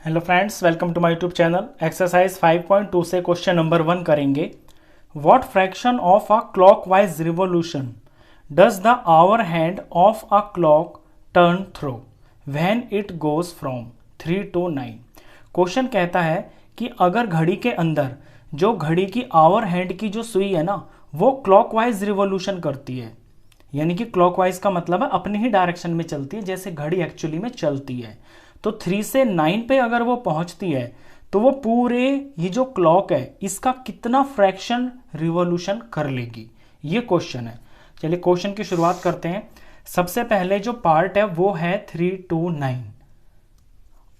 Hello friends, welcome to my YouTube channel. Exercise 5.2 से question number 1 करेंगे। What fraction of a clockwise revolution does the hour hand of a clock turn through when it goes from 3 to 9। Question कहता है कि अगर घड़ी के अंदर जो घड़ी की आवर हैंड की जो सुई है ना, वो क्लॉकवाइज रिवॉल्यूशन करती है, यानी कि क्लॉकवाइज का मतलब है अपनी ही डायरेक्शन में चलती है जैसे घड़ी एक्चुअली में चलती है। तो 3 से 9 पे अगर वो पहुंचती है तो वो पूरे ये जो क्लॉक है इसका कितना फ्रैक्शन रिवॉल्यूशन कर लेगी, ये क्वेश्चन है। चलिए क्वेश्चन की शुरुआत करते हैं। सबसे पहले जो पार्ट है वो है 3 to 9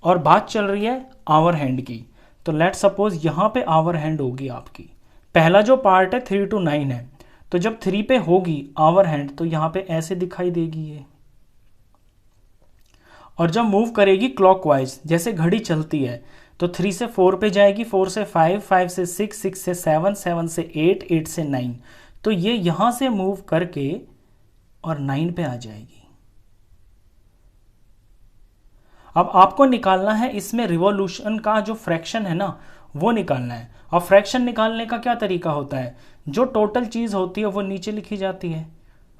और बात चल रही है आवर हैंड की। तो लेट सपोज यहां पे आवर हैंड होगी आपकी। पहला जो पार्ट है 3 to 9 है, तो जब 3 पे होगी आवर हैंड तो यहां पे ऐसे दिखाई देगी ये, और जब मूव करेगी क्लॉकवाइज जैसे घड़ी चलती है तो 3 से 4 पे जाएगी, 4 से 5, 5 से 6, 6 से 7, 7 से 8, 8 से 9। तो ये यहां से मूव करके और 9 पे आ जाएगी। अब आपको निकालना है इसमें रिवॉल्यूशन का जो फ्रैक्शन है ना, वो निकालना है। और फ्रैक्शन निकालने का क्या तरीका होता है, जो टोटल चीज होती है वो नीचे लिखी जाती है।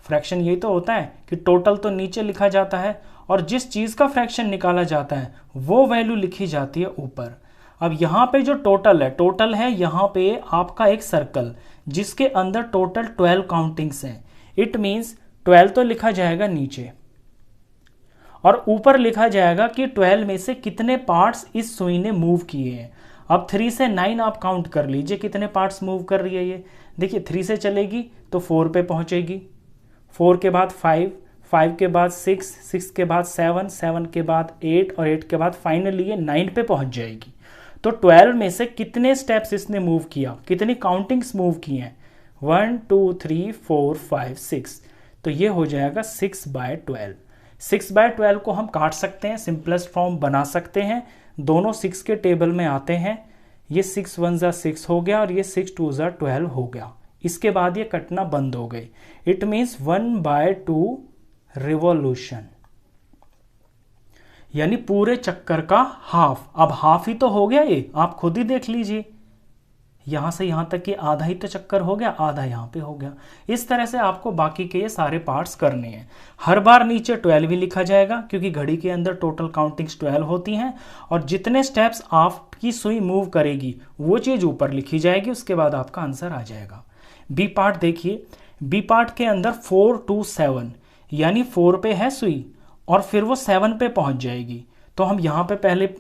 फ्रैक्शन यही तो होता है कि टोटल तो नीचे लिखा जाता है और जिस चीज का फ्रैक्शन निकाला जाता है वो वैल्यू लिखी जाती है ऊपर। अब यहाँ पे जो टोटल है यहाँ पे आपका एक सर्कल जिसके अंदर टोटल 12 काउंटिंग्स हैं। इट मींस 12 तो लिखा जाएगा नीचे और ऊपर लिखा जाएगा कि 12 में से कितने पार्ट्स इस सुई ने मूव किए हैं। अब 3 से 9 आप काउंट कर लीजिए कितने पार्ट्स मूव कर रही है ये। देखिए 3 से चलेगी तो 4 पे पहुंचेगी, 4 के बाद 5, 5 के बाद 6, 6 के बाद 7, 7 के बाद 8 और 8 के बाद फाइनली ये 9 पे पहुंच जाएगी। तो 12 में से कितने स्टेप्स इसने मूव किया, कितनी काउंटिंग्स मूव की हैं, 1 2 3 4 5 6। तो ये हो जाएगा 6/12। 6/12 को हम काट सकते हैं, सिंपलेस्ट फॉर्म बना सकते हैं। दोनों 6 के टेबल में आते हैं। ये 6 1 जा 6 हो गया और ये 6 2 जा 12 हो गया। इसके बाद ये कटना बंद हो गई। इट मीन्स 1/2 रिवॉल्यूशन, यानी पूरे चक्कर का हाफ। अब हाफ ही तो हो गया ये, आप खुद ही देख लीजिए। यहां से यहां तक कि आधा ही तो चक्कर हो गया, आधा यहां पे हो गया। इस तरह से आपको बाकी के ये सारे पार्ट्स करने हैं। हर बार नीचे 12 ही लिखा जाएगा क्योंकि घड़ी के अंदर टोटल काउंटिंग्स 12 होती हैं और जितने स्टेप्स आपकी सुई मूव करेगी वो चीज ऊपर लिखी जाएगी। उसके बाद आपका आंसर आ जाएगा। बी पार्ट देखिए। बी पार्ट के अंदर 4 to 7, यानी 4 पे है सुई और फिर वो 7 पे पहुंच जाएगी। तो हम यहाँ पे पहले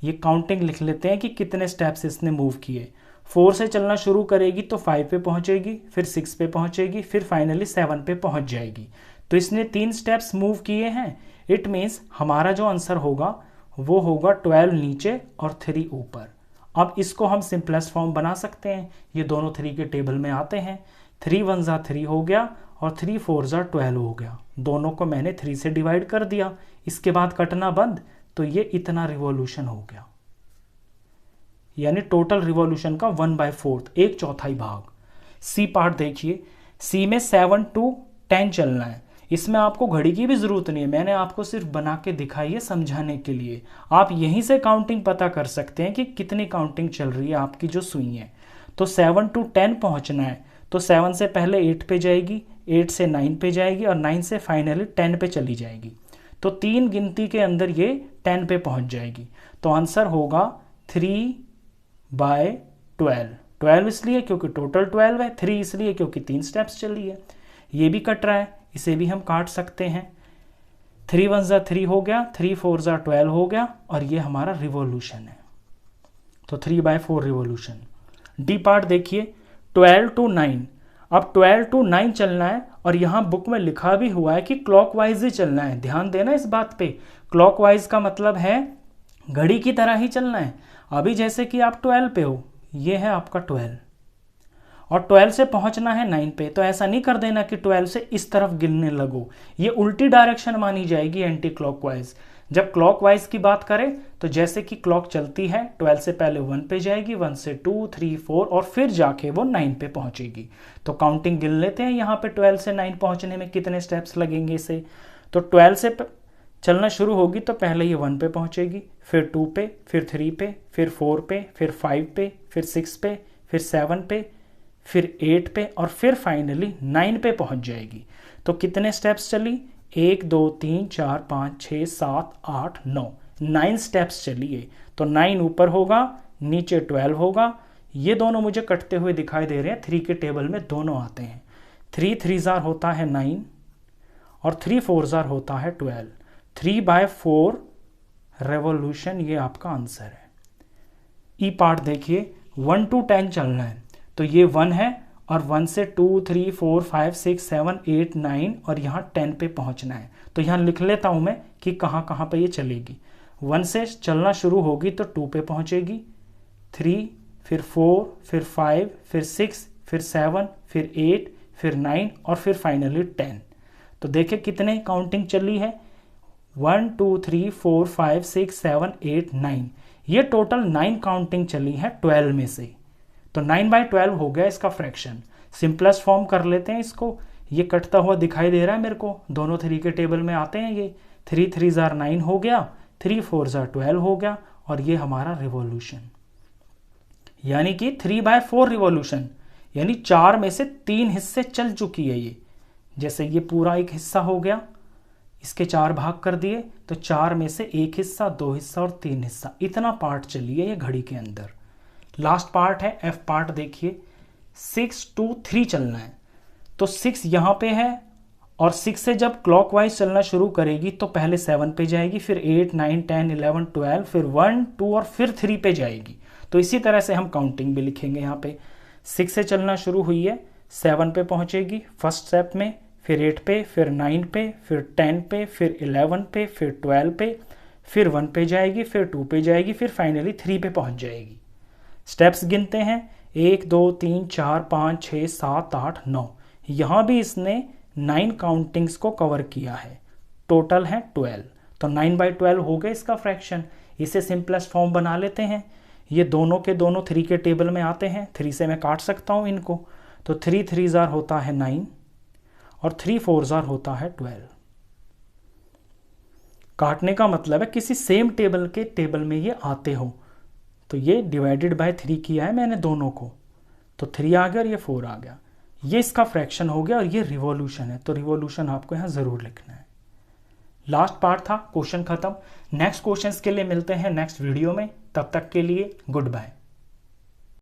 ये काउंटिंग लिख लेते हैं कि कितने स्टेप्स इसने मूव किए। 4 से चलना शुरू करेगी तो 5 पे पहुंचेगी, फिर 6 पे पहुंचेगी, फिर फाइनली 7 पे पहुंच जाएगी। तो इसने 3 स्टेप्स मूव किए हैं। इट मीन्स हमारा जो आंसर होगा वो होगा 12 नीचे और 3 ऊपर। अब इसको हम सिंपलेस्ट फॉर्म बना सकते हैं। ये दोनों 3 के टेबल में आते हैं। 3 1 जा 3 हो गया और 3 4 जा 12 हो गया। दोनों को मैंने 3 से डिवाइड कर दिया। इसके बाद कटना बंद, तो ये इतना रिवॉल्यूशन हो गया, यानी टोटल रिवॉल्यूशन का 1/4, 1/4 भाग। सी पार्ट देखिए। सी में 7 to 10 चलना है। इसमें आपको घड़ी की भी जरूरत नहीं है, मैंने आपको सिर्फ बना के दिखाई है समझाने के लिए। आप यहीं से काउंटिंग पता कर सकते हैं कि कितनी काउंटिंग चल रही है आपकी जो सुई है। तो 7 to 10 पहुंचना है तो 7 से पहले 8 पे जाएगी, 8 से 9 पे जाएगी और 9 से फाइनली 10 पे चली जाएगी। तो 3 गिनती के अंदर ये 10 पे पहुंच जाएगी। तो आंसर होगा 3/12। 12 इसलिए क्योंकि टोटल 12 है, 3 इसलिए क्योंकि 3 स्टेप्स चली है। ये भी कट रहा है, इसे भी हम काट सकते हैं। 3 1 जा 3 हो गया, 3 4 जा 12 हो गया और ये हमारा रिवॉल्यूशन है। तो 3/4 रिवॉल्यूशन। डी पार्ट देखिए। 12 to 9। अब 12 to 9 चलना है और यहां बुक में लिखा भी हुआ है कि क्लॉकवाइज ही चलना है। ध्यान देना इस बात पे। क्लॉकवाइज का मतलब है घड़ी की तरह ही चलना है। अभी जैसे कि आप 12 पे हो, ये है आपका 12 और 12 से पहुंचना है 9 पे। तो ऐसा नहीं कर देना कि 12 से इस तरफ गिनने लगो, ये उल्टी डायरेक्शन मानी जाएगी, एंटी क्लॉकवाइज। जब क्लॉकवाइज की बात करें तो जैसे कि क्लॉक चलती है 12 से पहले 1 पे जाएगी, 1 से 2 3 4 और फिर जाके वो 9 पे पहुंचेगी। तो काउंटिंग गिन लेते हैं यहाँ पे 12 से 9 पहुंचने में कितने स्टेप्स लगेंगे इसे। तो 12 से चलना शुरू होगी तो पहले ये 1 पे पहुंचेगी, फिर 2 पे, फिर 3 पे, फिर 4 पे, फिर 5 पे, फिर 6 पे, फिर 7 पे, फिर 8 पे और फिर फाइनली 9 पे पहुंच जाएगी। तो कितने स्टेप्स चली? 1 2 3 4 5 6 7 8 9, 9 स्टेप्स चलिए। तो 9 ऊपर होगा, नीचे 12 होगा। ये दोनों मुझे कटते हुए दिखाई दे रहे हैं, 3 के टेबल में दोनों आते हैं। 3 3 जार होता है 9 और 3 4 जार होता है 12। 3/4 रेवोल्यूशन ये आपका आंसर है। ई पार्ट देखिए, 1 to 10 चलना है तो ये 1 है और 1 से 2 3 4 5 6 7 8 9 और यहाँ 10 पे पहुँचना है। तो यहाँ लिख लेता हूँ मैं कि कहाँ कहाँ पे ये चलेगी। 1 से चलना शुरू होगी तो 2 पे पहुँचेगी, 3 फिर 4 फिर 5 फिर 6 फिर 7 फिर 8 फिर 9 और फिर फाइनली 10। तो देखिए कितने काउंटिंग चली है, 1 2 3 4 5 6 7 8 9, ये टोटल 9 काउंटिंग चली है 12 में से। तो 9/12 हो गया इसका फ्रैक्शन। सिंपलेस्ट फॉर्म कर लेते हैं इसको। ये कटता हुआ दिखाई दे रहा है मेरे को, दोनों 3 के टेबल में आते हैं ये। 3 3 जार 9 हो गया, 3 4 जार 12 हो गया और ये हमारा रिवॉल्यूशन, यानी कि 3/4 रिवॉल्यूशन, यानी 4 में से 3 हिस्से चल चुकी है ये। जैसे ये पूरा एक हिस्सा हो गया, इसके 4 भाग कर दिए तो 4 में से 1 हिस्सा, 2 हिस्सा और 3 हिस्सा, इतना पार्ट चली है ये घड़ी के अंदर। लास्ट पार्ट है एफ पार्ट। देखिए 6 2 3 चलना है तो 6 यहाँ पे है और 6 से जब क्लॉकवाइज चलना शुरू करेगी तो पहले 7 पे जाएगी, फिर 8 9 10 11 12, फिर 1 2 और फिर 3 पे जाएगी। तो इसी तरह से हम काउंटिंग भी लिखेंगे। यहाँ पे 6 से चलना शुरू हुई है, 7 पे पहुँचेगी फर्स्ट स्टेप में, फिर 8 पे, फिर 9 पे, फिर 10 पे, फिर 11 पे, फिर 12 पे, फिर 1 पे जाएगी, फिर 2 पे जाएगी, फिर फाइनली 3 पे पहुँच जाएगी। स्टेप्स गिनते हैं, 1 2 3 4 5 6 7 8 9। यहाँ भी इसने 9 काउंटिंग्स को कवर किया है, टोटल है 12। तो 9/12 हो गया इसका फ्रैक्शन। इसे सिंपलेस्ट फॉर्म बना लेते हैं। ये दोनों के दोनों 3 के टेबल में आते हैं, 3 से मैं काट सकता हूँ इनको। तो 3 3 जार होता है 9 और 3 4 जार होता है 12। काटने का मतलब है किसी सेम टेबल के टेबल में ये आते हो। तो ये डिवाइडेड बाय 3 किया है मैंने दोनों को, तो 3 आ गया और ये 4 आ गया। ये इसका फ्रैक्शन हो गया और ये रिवॉल्यूशन है। तो रिवॉल्यूशन आपको यहाँ ज़रूर लिखना है। लास्ट पार्ट था, क्वेश्चन खत्म। नेक्स्ट क्वेश्चंस के लिए मिलते हैं नेक्स्ट वीडियो में। तब तक के लिए गुड बाय।